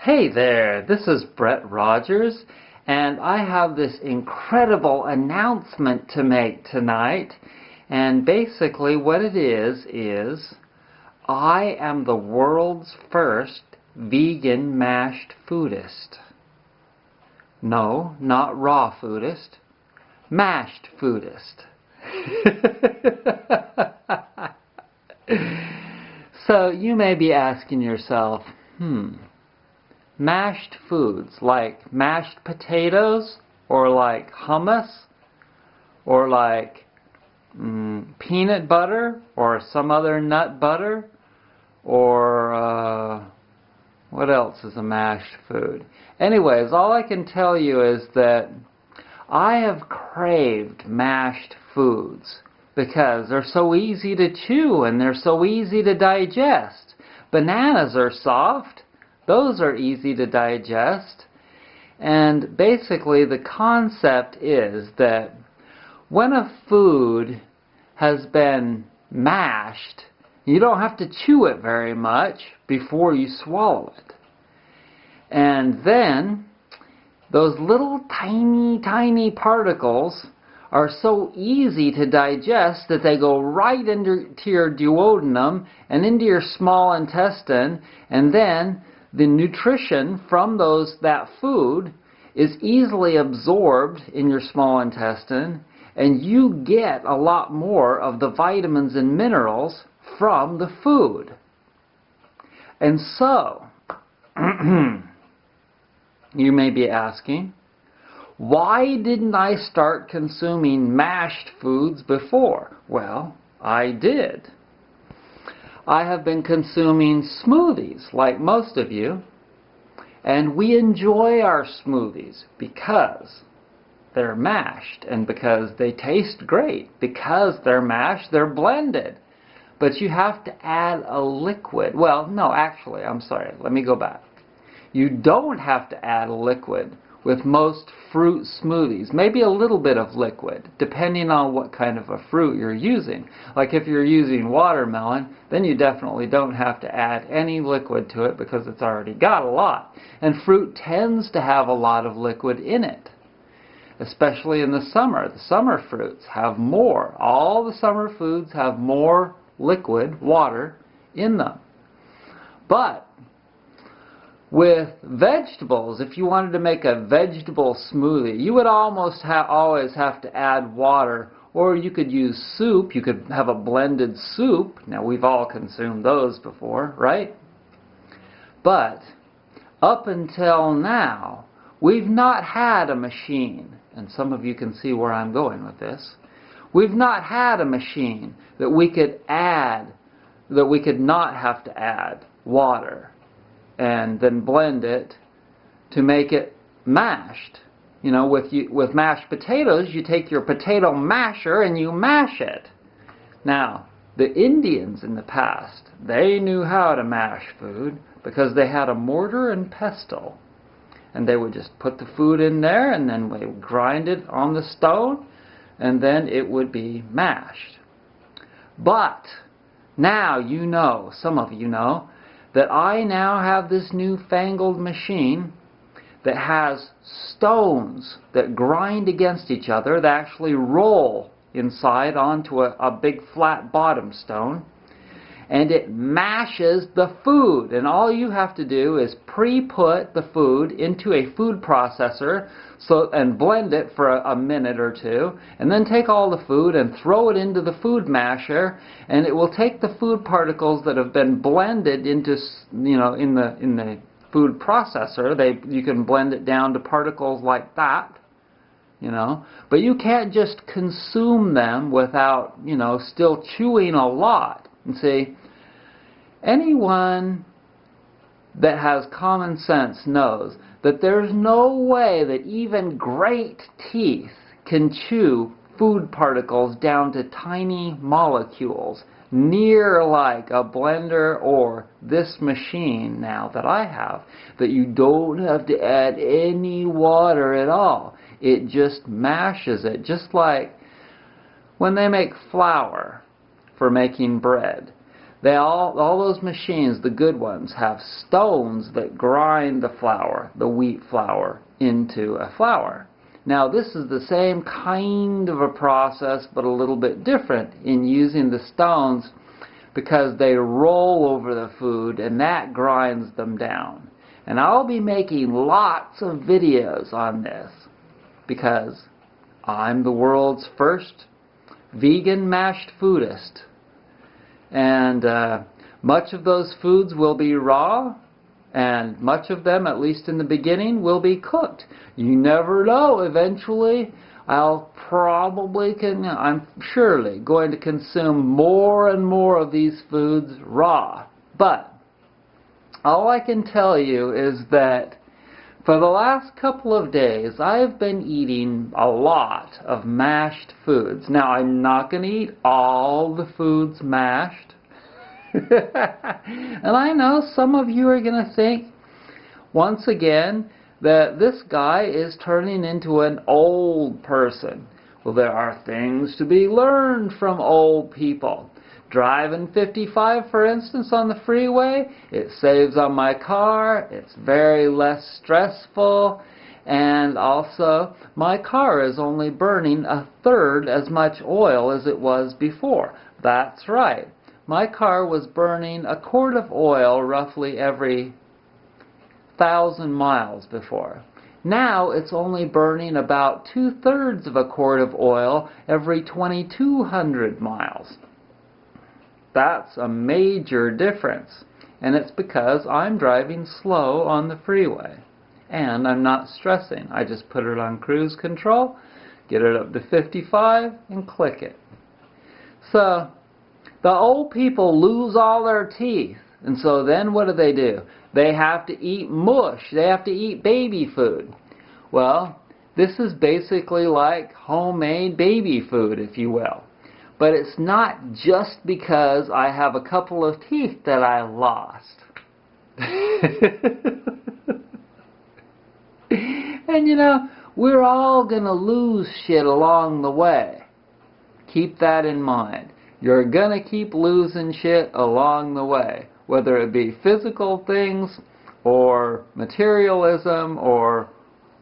Hey there, this is Brett Rogers, and I have this incredible announcement to make tonight. And basically what it is I am the world's first vegan mashed foodist. No, not raw foodist, mashed foodist. So you may be asking yourself, mashed foods like mashed potatoes, or like hummus, or like peanut butter, or some other nut butter, or what else is a mashed food? Anyways, all I can tell you is that I have craved mashed foods because they're so easy to chew and they're so easy to digest. Bananas are soft. Those are easy to digest. And basically the concept is that when a food has been mashed, you don't have to chew it very much before you swallow it. And then those little tiny particles are so easy to digest that they go right into your duodenum and into your small intestine, and then the nutrition from that food is easily absorbed in your small intestine, and you get a lot more of the vitamins and minerals from the food. And so, you may be asking, why didn't I start consuming mashed foods before? Well, I did. I have been consuming smoothies like most of you, and we enjoy our smoothies because they're mashed and because they taste great. Because they're mashed, they're blended. But you have to add a liquid. Well, no, actually, I'm sorry. Let me go back. You don't have to add a liquid with most fruit smoothies. Maybe a little bit of liquid, depending on what kind of a fruit you're using. Like if you're using watermelon, then you definitely don't have to add any liquid to it because it's already got a lot. And fruit tends to have a lot of liquid in it, especially in the summer. The summer fruits have more. All the summer foods have more liquid, water, in them. But with vegetables, if you wanted to make a vegetable smoothie, you would almost always have to add water, or you could use soup. You could have a blended soup. Now, we've all consumed those before, right? But up until now, we've not had a machine, and some of you can see where I'm going with this. We've not had a machine that we could not have to add water and then blend it to make it mashed. You know, with mashed potatoes, you take your potato masher and you mash it. Now, the Indians in the past, they knew how to mash food because they had a mortar and pestle. And they would just put the food in there and then they would grind it on the stone and then it would be mashed. But now you know, some of you know, that I now have this newfangled machine that has stones that grind against each other, that actually roll inside onto a big flat bottom stone, and it mashes the food. And all you have to do is pre-put the food into a food processor and blend it for a minute or two, and then take all the food and throw it into the food masher, and it will take the food particles that have been blended into, in the food processor. You can blend it down to particles like that, but you can't just consume them without, still chewing a lot. And see, anyone that has common sense knows that there's no way that even great teeth can chew food particles down to tiny molecules, near like a blender or this machine now that I have, that you don't have to add any water at all. It just mashes it, just like when they make flour for making bread. All those machines, the good ones, have stones that grind the flour, the wheat flour, into a flour. Now this is the same kind of a process, but a little bit different in using the stones, because they roll over the food and that grinds them down. And I'll be making lots of videos on this because I'm the world's first vegan mashed foodist. And much of those foods will be raw, and much of them, at least in the beginning, will be cooked. You never know. Eventually, I'm surely going to consume more and more of these foods raw. But all I can tell you is that for the last couple of days, I have been eating a lot of mashed foods. Now, I'm not going to eat all the foods mashed. And I know some of you are going to think, once again, that this guy is turning into an old person. Well, there are things to be learned from old people. Driving 55, for instance, on the freeway, it saves on my car, it's very less stressful, and also my car is only burning 1/3 as much oil as it was before. That's right. My car was burning 1 quart of oil roughly every 1,000 miles before. Now it's only burning about 2/3 of a quart of oil every 2,200 miles. That's a major difference, and it's because I'm driving slow on the freeway and I'm not stressing. I just put it on cruise control, get it up to 55 and click it. So the old people lose all their teeth, and so then what do? They have to eat mush. They have to eat baby food. Well, this is basically like homemade baby food, if you will. But it's not just because I have a couple of teeth that I lost. And you know, we're all going to lose shit along the way. Keep that in mind. You're going to keep losing shit along the way. Whether it be physical things, or materialism, or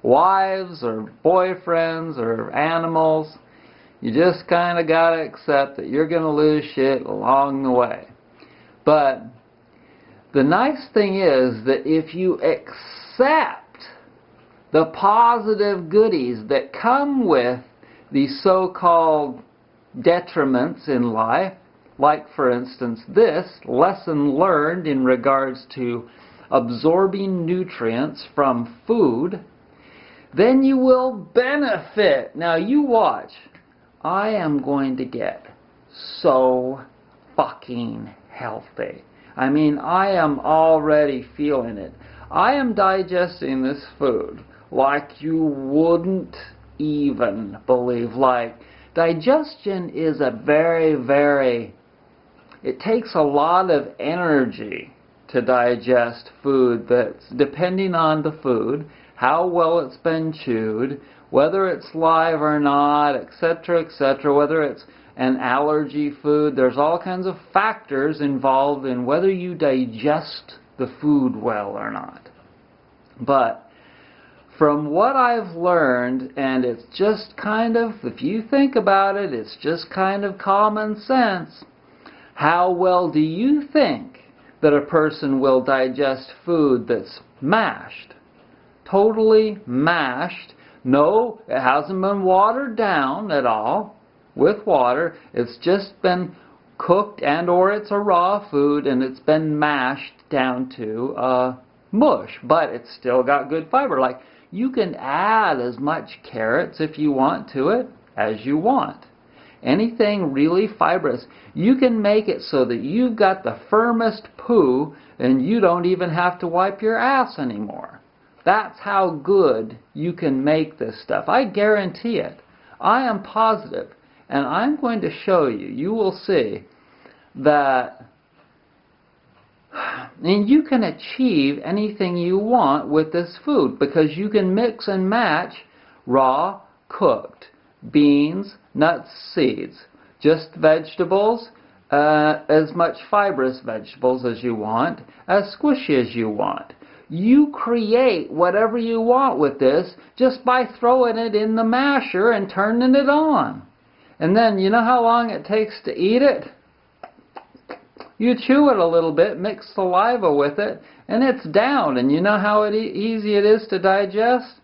wives, or boyfriends, or animals. You just kind of got to accept that you're going to lose shit along the way. But the nice thing is that if you accept the positive goodies that come with these so-called detriments in life, like for instance this lesson learned in regards to absorbing nutrients from food, then you will benefit. Now you watch. I am going to get so fucking healthy. I mean, I am already feeling it. I am digesting this food like you wouldn't even believe. Like, digestion is a it takes a lot of energy to digest food that's depending on the food, how well it's been chewed, whether it's live or not, etc., etc., whether it's an allergy food. There's all kinds of factors involved in whether you digest the food well or not. But from what I've learned, and it's just kind of, if you think about it, it's just kind of common sense. How well do you think that a person will digest food that's mashed? Totally mashed. No, it hasn't been watered down at all with water. It's just been cooked, and or it's a raw food and it's been mashed down to mush, but it's still got good fiber. Like, you can add as much carrots if you want to it as you want. Anything really fibrous, you can make it so that you've got the firmest poo and you don't even have to wipe your ass anymore. That's how good you can make this stuff. I guarantee it. I am positive. And I'm going to show you. You will see that and you can achieve anything you want with this food, because you can mix and match raw, cooked, beans, nuts, seeds, just vegetables, as much fibrous vegetables as you want, as squishy as you want. You create whatever you want with this just by throwing it in the masher and turning it on. And then, you know how long it takes to eat it? You chew it a little bit, mix saliva with it, and it's down. And you know how easy it is to digest?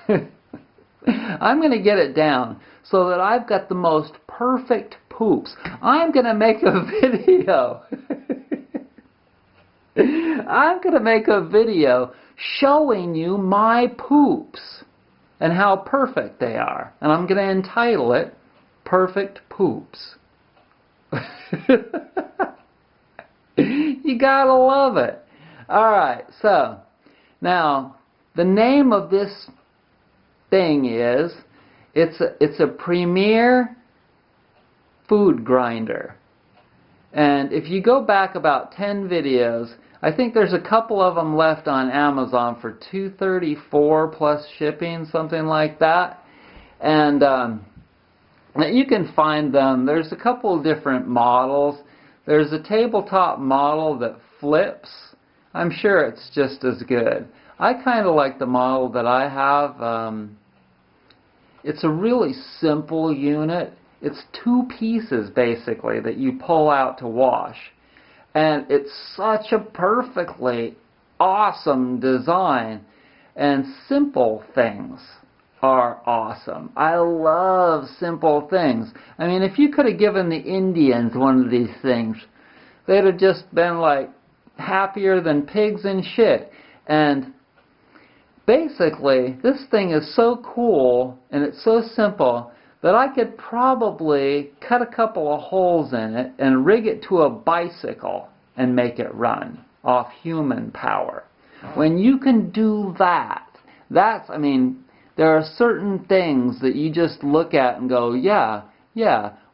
I'm going to get it down so that I've got the most perfect poops. I'm going to make a video. I'm going to make a video showing you my poops and how perfect they are. And I'm going to entitle it Perfect Poops. You gotta love it. Alright, so now the name of this thing is it's a premier food grinder. And if you go back about 10 videos, I think there's a couple of them left on Amazon for $2.34 plus shipping, something like that. And you can find them. There's a couple of different models. There's a tabletop model that flips. I'm sure it's just as good. I kind of like the model that I have. It's a really simple unit. It's 2 pieces basically that you pull out to wash. And it's such a perfectly awesome design. And simple things are awesome. I love simple things. I mean, if you could have given the Indians one of these things, they'd have just been like happier than pigs in shit. And basically, this thing is so cool and it's so simple that I could probably cut a couple of holes in it and rig it to a bicycle and make it run off human power. When you can do that, I mean, there are certain things that you just look at and go, yeah,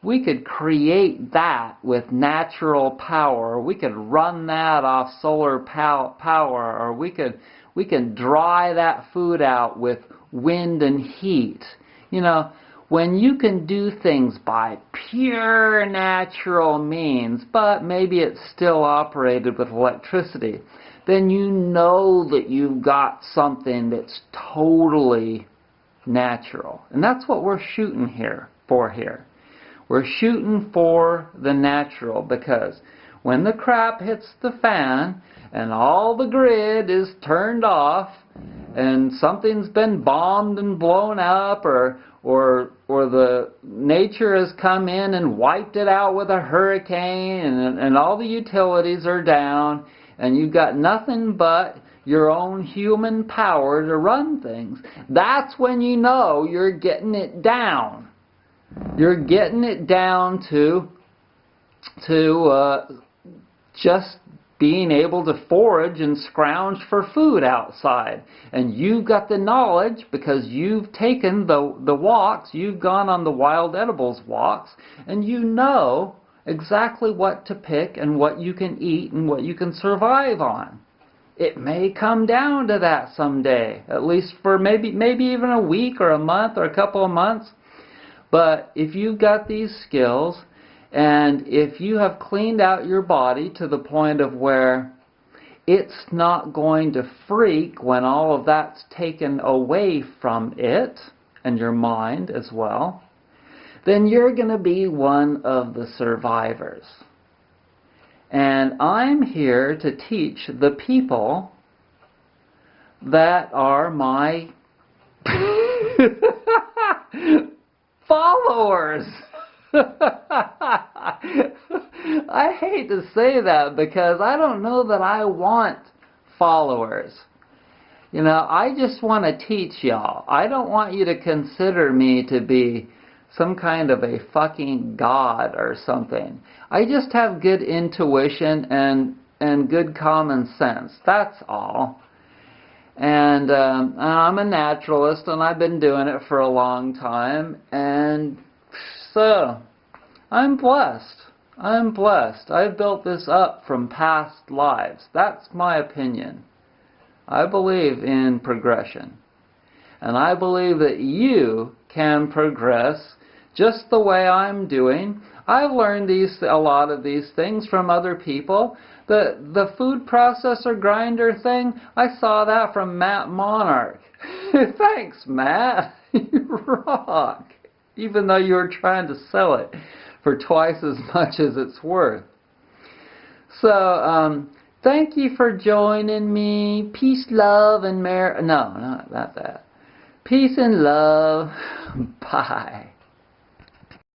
we could create that with natural power, or we could run that off solar power, or we can dry that food out with wind and heat. You know, when you can do things by pure natural means, but maybe it's still operated with electricity, then you know that you've got something that's totally natural. And that's what we're shooting for here. We're shooting for the natural, because when the crap hits the fan and all the grid is turned off and something's been bombed and blown up, or the nature has come in and wiped it out with a hurricane, and all the utilities are down, and you've got nothing but your own human power to run things, that's when you know you're getting it down. You're getting it down to just being able to forage and scrounge for food outside. And you've got the knowledge because you've taken the walks, you've gone on the wild edibles walks, and you know exactly what to pick and what you can eat and what you can survive on. It may come down to that someday, at least for maybe even a week or a month or a couple of months. But if you've got these skills, and if you have cleaned out your body to the point of where it's not going to freak when all of that's taken away from it, and your mind as well, then you're going to be one of the survivors. And I'm here to teach the people that are my followers. I hate to say that because I don't know that I want followers. You know, I just want to teach y'all. I don't want you to consider me to be some kind of a fucking god or something. I just have good intuition and good common sense. That's all. And I'm a naturalist, and I've been doing it for a long time, and so I'm blessed. I'm blessed. I've built this up from past lives. That's my opinion. I believe in progression. And I believe that you can progress just the way I'm doing. I've learned a lot of these things from other people. The food processor grinder thing, I saw that from Matt Monarch. Thanks, Matt. You rock. Even though you were trying to sell it for twice as much as it's worth. So, thank you for joining me. Peace, love, and no, not that. Peace and love. Bye.